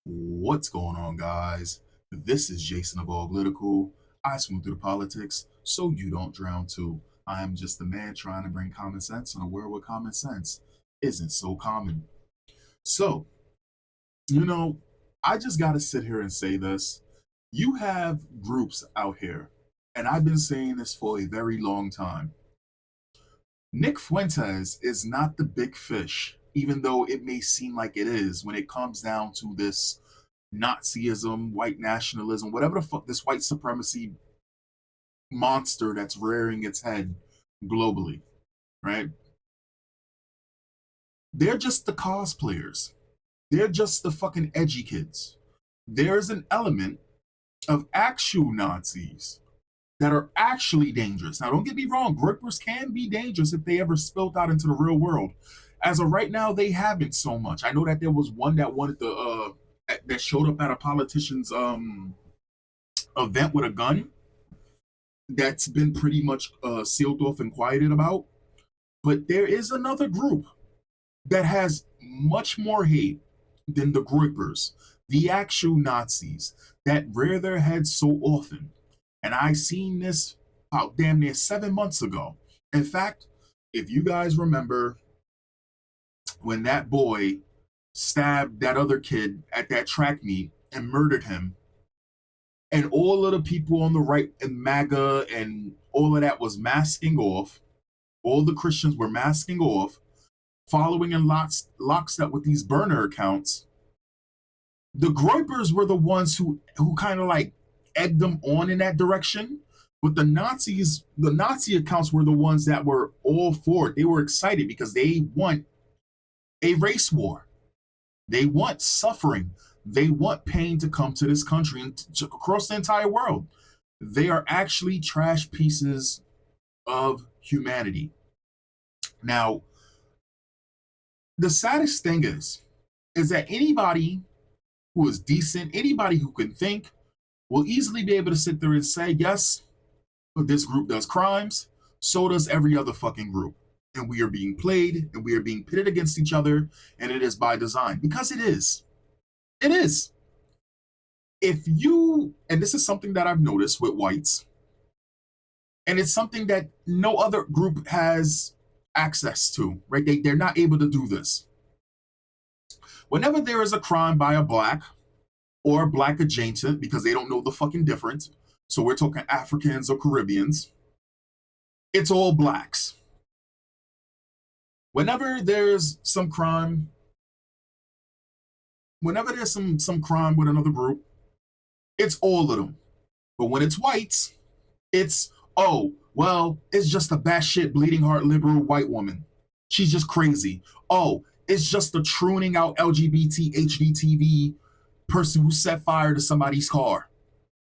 What's going on, guys? This is Jason of Auglitical. I swim through the politics so you don't drown too. I am just a man trying to bring common sense in a world where common sense isn't so common. So, you know, I just got to sit here and say this. You have groups out here, and I've been saying this for a very long time. Nick Fuentes is not the big fish, even though it may seem like it is when it comes down to this Nazism, white nationalism, whatever the fuck this white supremacy monster that's rearing its head globally, right? They're just the cosplayers. They're just the fucking edgy kids. There's an element of actual Nazis that are actually dangerous. Now, don't get me wrong, grippers can be dangerous if they ever spilled out into the real world. As of right now, they haven't so much. I know that there was one that wanted to that showed up at a politician's event with a gun that's been pretty much sealed off and quieted about. But there is another group that has much more hate than the groupers, the actual Nazis that rear their heads so often. And I seen this about damn near 7 months ago. In fact, if you guys remember when that boy stabbed that other kid at that track meet and murdered him, and all of the people on the right and MAGA and all of that was masking off. All the Christians were masking off, following in lockstep with these burner accounts. The Groypers were the ones who kind of like egged them on in that direction. But the Nazis, the Nazi accounts were the ones that were all for it. They were excited because they want a race war. They want suffering. They want pain to come to this country and across the entire world. They are actually trash pieces of humanity. Now, the saddest thing is that anybody who is decent, anybody who can think, will easily be able to sit there and say, yes, this group does crimes, so does every other fucking group. And we are being played and we are being pitted against each other, and it is by design. Because it is. It is. If you, and this is something that I've noticed with whites, and it's something that no other group has access to, right? They're not able to do this. Whenever there is a crime by a black or black adjacent, because they don't know the fucking difference, so we're talking Africans or Caribbeans, it's all blacks. Whenever there's some crime, whenever there's some crime with another group, it's all of them. But when it's whites, it's, oh, well, it's just a batshit bleeding heart liberal white woman. She's just crazy. Oh, it's just a truaning out LGBT HDTV person who set fire to somebody's car,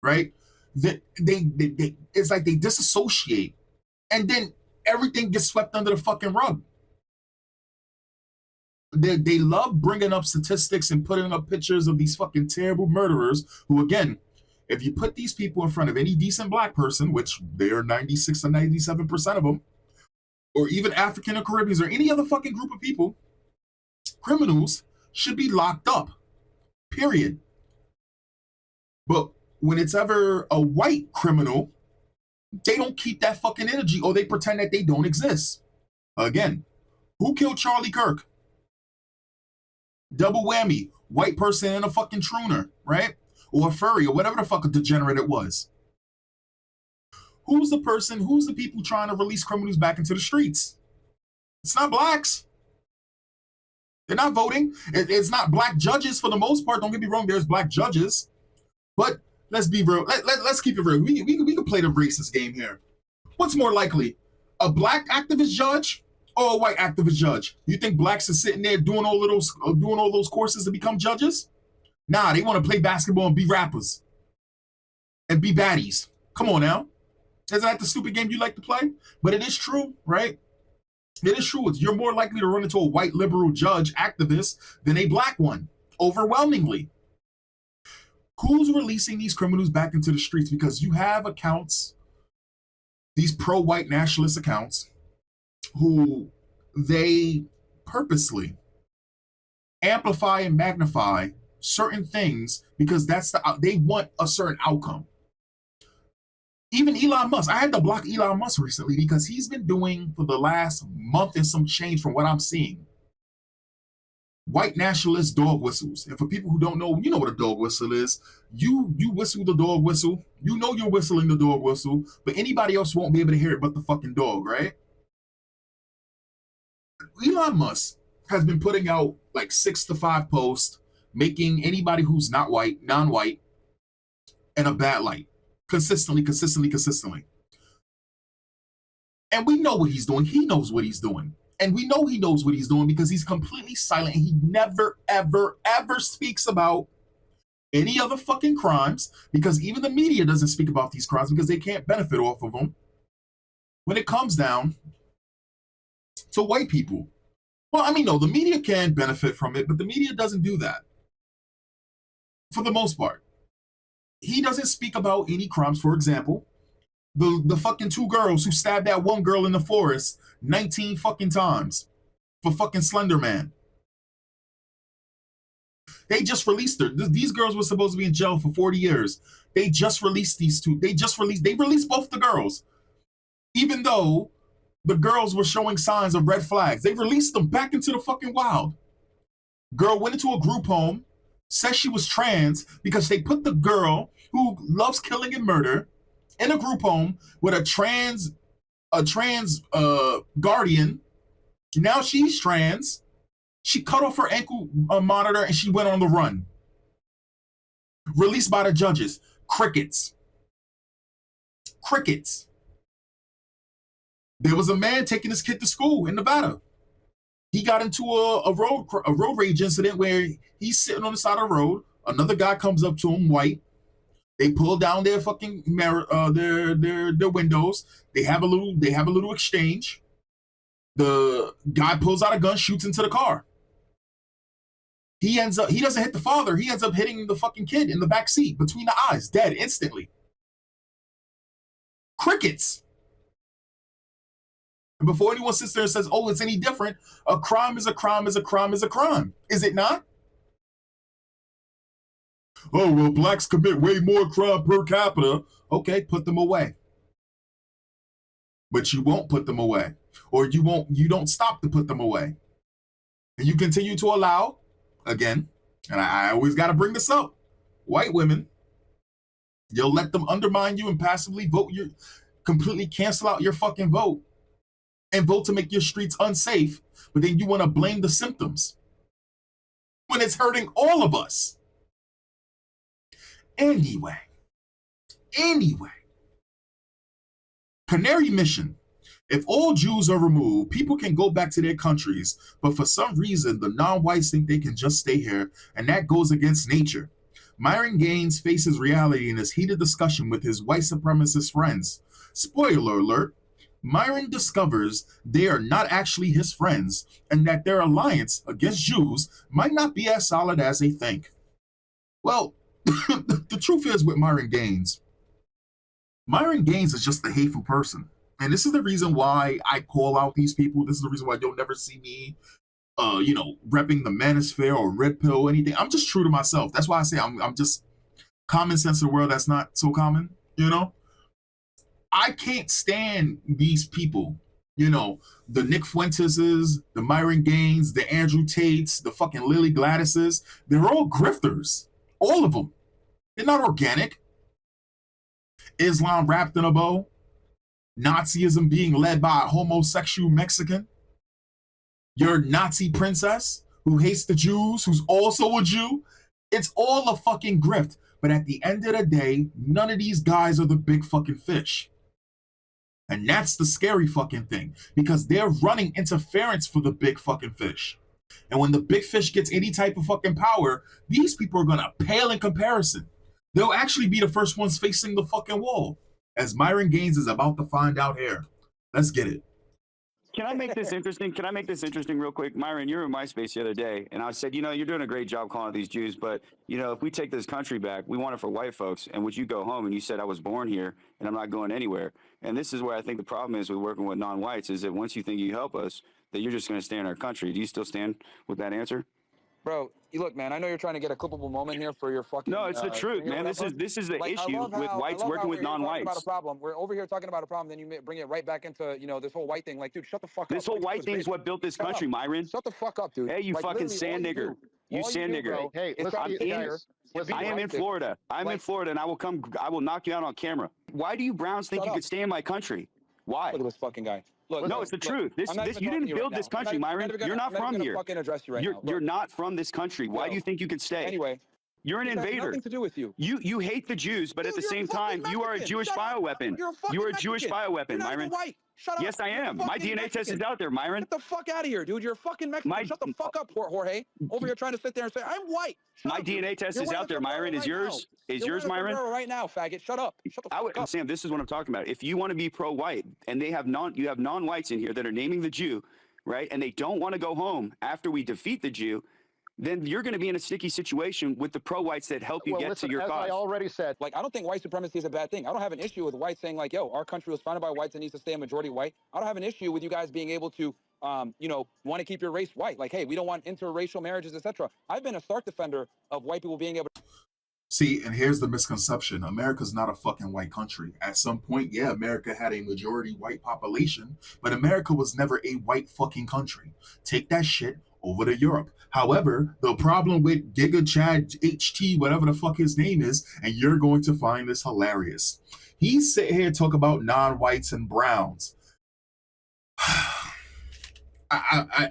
right? It's like they disassociate, and then everything gets swept under the fucking rug. They love bringing up statistics and putting up pictures of these fucking terrible murderers who, again, if you put these people in front of any decent black person, which they are 96 or 97% of them, or even African or Caribbeans or any other fucking group of people, criminals should be locked up. Period. But when it's ever a white criminal, they don't keep that fucking energy or they pretend that they don't exist. Again, who killed Charlie Kirk? Double whammy. White person and a fucking trooner, right? Or a furry or whatever the fuck a degenerate it was. Who's the people trying to release criminals back into the streets? It's not blacks. They're not voting. It's not black judges for the most part. Don't get me wrong, there's black judges. But let's be real. Let's keep it real. We can play the racist game here. What's more likely? A black activist judge or a white activist judge? You think blacks are sitting there doing all those courses to become judges? Nah, they want to play basketball and be rappers and be baddies. Come on now. Isn't that the stupid game you like to play? But it is true, right? It is true. You're more likely to run into a white liberal judge activist than a black one, overwhelmingly. Who's releasing these criminals back into the streets? Because you have accounts, these pro-white nationalist accounts, who they purposely amplify and magnify certain things because they want a certain outcome. Even Elon Musk, I had to block Elon Musk recently because he's been doing for the last month and some change from what I'm seeing. White nationalist dog whistles. And for people who don't know, you know what a dog whistle is. You whistle the dog whistle. You know you're whistling the dog whistle, but anybody else won't be able to hear it but the fucking dog, right? Elon Musk has been putting out like 6 to 5 posts, making anybody who's not white, non-white, in a bad light. Consistently. And we know what he's doing. He knows what he's doing. And we know he knows what he's doing because he's completely silent. He never, ever, ever speaks about any other fucking crimes because even the media doesn't speak about these crimes because they can't benefit off of them. When it comes down to white people, well, I mean, no, the media can benefit from it, but the media doesn't do that for the most part. He doesn't speak about any crimes. For example, the fucking 2 girls who stabbed that one girl in the forest 19 fucking times for fucking Slender Man. They just released her. These girls were supposed to be in jail for 40 years. They just released these 2. They released both the girls. Even though the girls were showing signs of red flags, they released them back into the fucking wild. Girl went into a group home, said she was trans because they put the girl who loves killing and murder in a group home with a trans guardian. Now she's trans. She cut off her ankle monitor and she went on the run. Released by the judges. Crickets. There was a man taking his kid to school in Nevada. He got into a road rage incident where he's sitting on the side of the road. Another guy comes up to him, white. They pull down their fucking their windows. They have a little exchange. The guy pulls out a gun, shoots into the car. He doesn't hit the father. He ends up hitting the fucking kid in the back seat between the eyes, dead instantly. Crickets. And before anyone sits there and says, "Oh, it's any different," a crime is a crime is a crime is a crime. Is it not? Oh, well, blacks commit way more crime per capita. Okay, put them away. But you won't put them away. Or you don't stop to put them away. And you continue to allow, again, and I always got to bring this up, white women, you'll let them undermine you and passively completely cancel out your fucking vote and vote to make your streets unsafe, but then you want to blame the symptoms when it's hurting all of us. Anyway, Canary Mission. If all Jews are removed, people can go back to their countries, but for some reason, the non-whites think they can just stay here, and that goes against nature. Myron Gaines faces reality in this heated discussion with his white supremacist friends. Spoiler alert, Myron discovers they are not actually his friends, and that their alliance against Jews might not be as solid as they think. Well, the truth is with Myron Gaines is just a hateful person. And this is the reason why I call out these people. This is the reason why you'll never see me, repping the manosphere or red pill or anything. I'm just true to myself. That's why I say I'm just common sense in the world that's not so common, I can't stand these people, the Nick Fuenteses, the Myron Gaines, the Andrew Tates, the fucking Lily Gladyses. They're all grifters. All of them. They're not organic. Islam wrapped in a bow. Nazism being led by a homosexual Mexican. Your Nazi princess who hates the Jews, who's also a Jew. It's all a fucking grift. But at the end of the day, none of these guys are the big fucking fish. And that's the scary fucking thing. Because they're running interference for the big fucking fish. And when the big fish gets any type of fucking power, these people are going to pale in comparison. They'll actually be the first ones facing the fucking wall. As Myron Gaines is about to find out here. Let's get it. Can I make this interesting? Can I make this interesting real quick? Myron, you were in my space the other day, and I said, you're doing a great job calling out these Jews, but, if we take this country back, we want it for white folks, and would you go home? And you said, I was born here, and I'm not going anywhere. And this is where I think the problem is with working with non-whites, is that once you think you help us, that you're just going to stay in our country. Do you still stand with that answer? Bro, you look, man. I know you're trying to get a clippable moment here for your fucking. No, it's the truth, thing or man. whatever. This is the Like, issue with I whites love working how with we're here talking about a non-whites. problem. We're over here talking about a problem, then you bring it right back into this whole white thing. Like, dude, shut the fuck up. This whole white thing is what built this country, Myron. Shut the fuck up, dude. Hey, you like, fucking literally, sand nigger. You all sand do, nigger. bro, Hey, is listen, try to sit here guys. and be I am in right there. Florida. I'm in Florida, and I will knock you out on camera. Why do you Browns think Shut you up. could stay in my country? Why? Look at this fucking guy. Look, No, it's the truth. I'm not This even you talking to didn't build right this now. country, Myron. You're not from here. Fucking address you right now. You're not from this country. Why Yo. do you think you could stay? Anyway, You're an this has invader. nothing to do with you. You hate the Jews, but Dude, at the you're same fucking time, you are a Mexican. Jewish Shut up. bioweapon. You're a fucking You are a Jewish Mexican. bioweapon, You're not Myron. even white. Shut up. Yes, I You're a am. My fucking DNA test Mexican. is out there, Myron. Get the fuck out of here, dude. You're a fucking Mexican. Shut the fuck up, Jorge. Over here trying to sit there and say, I'm white. Shut My up, dude. DNA test You're is wearing out a there, sombrero Myron. Is right yours? now. Is You're yours, wearing a Myron? sombrero right now, faggot. Shut up. Shut the fuck up. Sam, this is what I'm talking about. If you want to be pro-white, and you have non-whites in here that are naming the Jew, right? And they don't want to go home after we defeat the Jew, then you're going to be in a sticky situation with the pro-whites that help you Well, get listen, to your as cause. I already said, Like, I don't think white supremacy is a bad thing. I don't have an issue with whites saying, like, yo, our country was founded by whites and needs to stay a majority white. I don't have an issue with you guys being able to, want to keep your race white. Like, hey, we don't want interracial marriages, etc. I've been a stark defender of white people being able to. See, and here's the misconception. America's not a fucking white country. At some point, yeah, America had a majority white population, but America was never a white fucking country. Take that shit over to Europe. However, the problem with Giga Chad HT, whatever the fuck his name is, and you're going to find this hilarious. He's sitting here talk about non-whites and browns.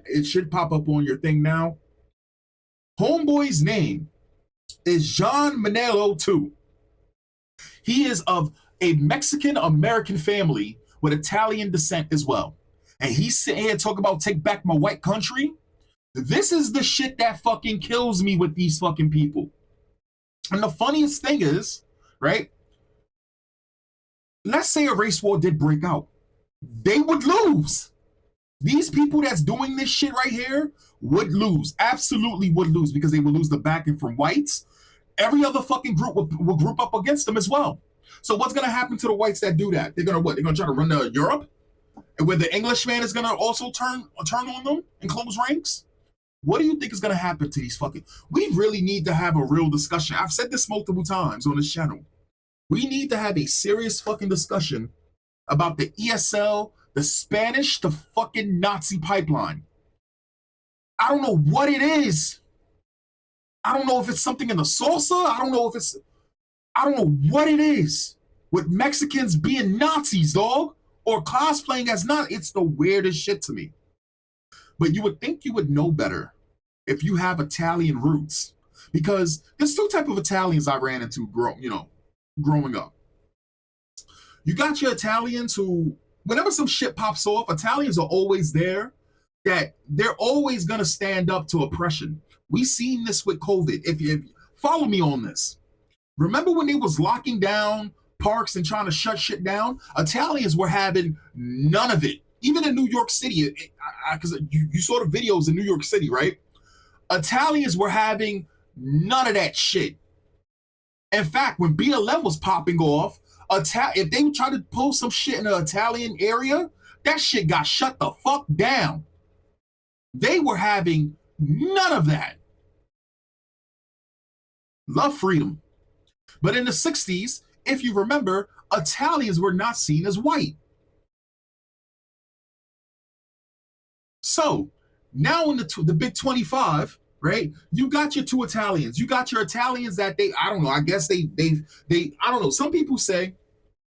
It should pop up on your thing now. Homeboy's name is John Manelo too. He is of a Mexican-American family with Italian descent as well. And he's sitting here talking about take back my white country. This is the shit that fucking kills me with these fucking people. And the funniest thing is, right? Let's say a race war did break out. They would lose. These people that's doing this shit right here would lose. Absolutely would lose because they would lose the backing from whites. Every other fucking group will group up against them as well. So what's going to happen to the whites that do that? They're going to what? They're going to try to run to Europe? And where the Englishman is going to also turn on them and close ranks? What do you think is going to happen to these fucking... We really need to have a real discussion. I've said this multiple times on this channel. We need to have a serious fucking discussion about the ESL, the Spanish, the fucking Nazi pipeline. I don't know what it is. I don't know if it's something in the salsa. I don't know what it is with Mexicans being Nazis, dog, or cosplaying as not. It's the weirdest shit to me. But you would think you would know better if you have Italian roots, because there's two types of Italians I ran into growing up. You got your Italians who, whenever some shit pops off, Italians are always there, that they're always going to stand up to oppression. We seen this with COVID. If you follow me on this, remember when they was locking down parks and trying to shut shit down? Italians were having none of it. Even in New York City, because you saw the videos in New York City, right? Italians were having none of that shit. In fact, when BLM was popping off, if they tried to pull some shit in the Italian area, that shit got shut the fuck down. They were having none of that. Love freedom. But in the 60s, if you remember, Italians were not seen as white. So now in the big 25, right? You got your two Italians. You got your Italians that I don't know. I guess they I don't know. Some people say,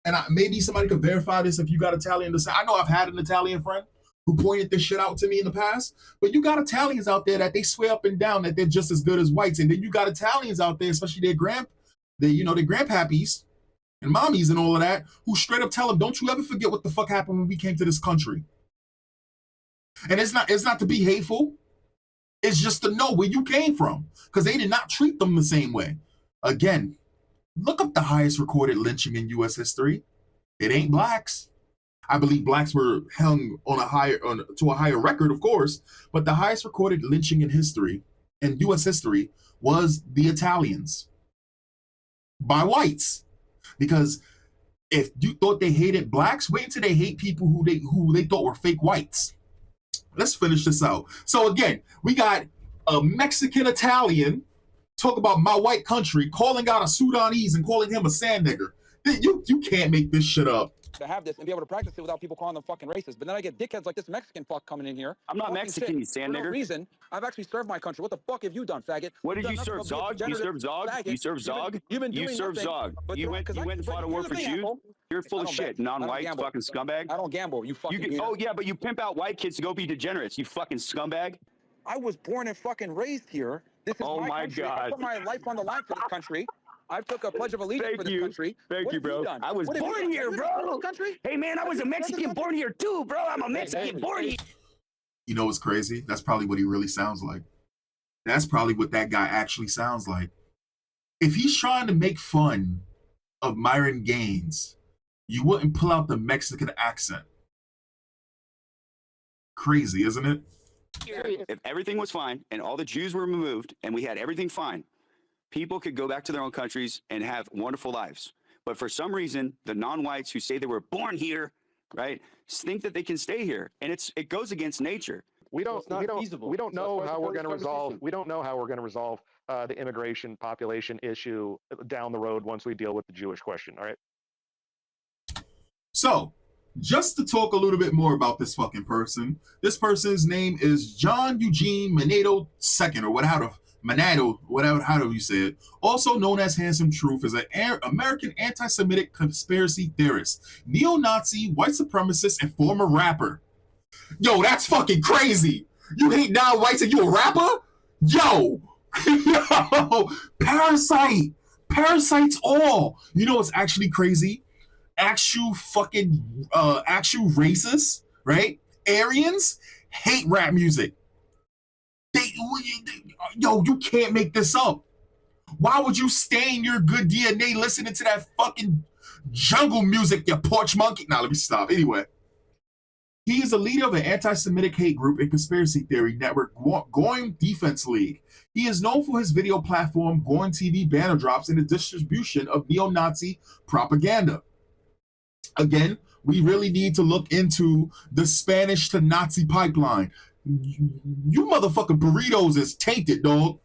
and maybe somebody could verify this if you got Italian descent. I know I've had an Italian friend who pointed this shit out to me in the past, but you got Italians out there that they swear up and down that they're just as good as whites. And then you got Italians out there, especially their grandpappies and mommies and all of that, who straight up tell them, don't you ever forget what the fuck happened when we came to this country. And it's not to be hateful. It's just to know where you came from, because they did not treat them the same way. Again, look up the highest recorded lynching in U.S. history. It ain't blacks. I believe blacks were hung to a higher record, of course, but the highest recorded lynching in U.S. history, was the Italians by whites. Because if you thought they hated blacks, wait until they hate people who they thought were fake whites. Let's finish this out. So again, we got a Mexican Italian talk about my white country, calling out a Sudanese and calling him a sand nigger. You can't make this shit up. To have this and be able to practice it without people calling them fucking racist. But then I get dickheads like this Mexican fuck coming in here. I'm not Mexican, you sand for nigger. no reason. I've actually served my country. What the fuck have you done, faggot? What did you serve, Zog? You serve Zog? You serve Zog? You've been doing You serve nothing, Zog. but You went and fought a war for Jews? You're full of shit, non-white fucking scumbag. I don't gamble, you fucking Oh yeah, but you pimp out white kids to go be degenerates, you fucking scumbag. I was born and fucking raised here. This is my country. God. I put my life on the line for this country. I took a pledge of allegiance for this country. Thank you, bro. I was born here, bro. Hey, man, I was a Mexican born here too, bro. I'm a Mexican born here. You know what's crazy? That's probably what he really sounds like. That's probably what that guy actually sounds like. If he's trying to make fun of Myron Gaines, you wouldn't pull out the Mexican accent. Crazy, isn't it? If everything was fine and all the Jews were removed and we had everything fine, people could go back to their own countries and have wonderful lives. But for some reason, the non-whites who say they were born here, right, think that they can stay here, and it goes against nature. We don't know how we're going to resolve. We don't know how we're going to resolve the immigration population issue down the road once we deal with the Jewish question. All right. So, just to talk a little bit more about this fucking person, this person's name is John Eugene Manado II, or whatever, how do you say it? Also known as Handsome Truth, is an American anti-Semitic conspiracy theorist, neo-Nazi, white supremacist, and former rapper. Yo, that's fucking crazy. You hate non-whites and you a rapper? Yo, yo, parasites all. You know what's actually crazy? Actual racists, right? Aryans hate rap music. You can't make this up. Why would you stain your good DNA listening to that fucking jungle music, you porch monkey? Now, let me stop. Anyway, he is a leader of an anti-Semitic hate group and conspiracy theory network, Going Defense League. He is known for his video platform, Going TV banner drops, and the distribution of neo-Nazi propaganda. Again, we really need to look into the Spanish to Nazi pipeline. You motherfucking burritos is tainted, dog.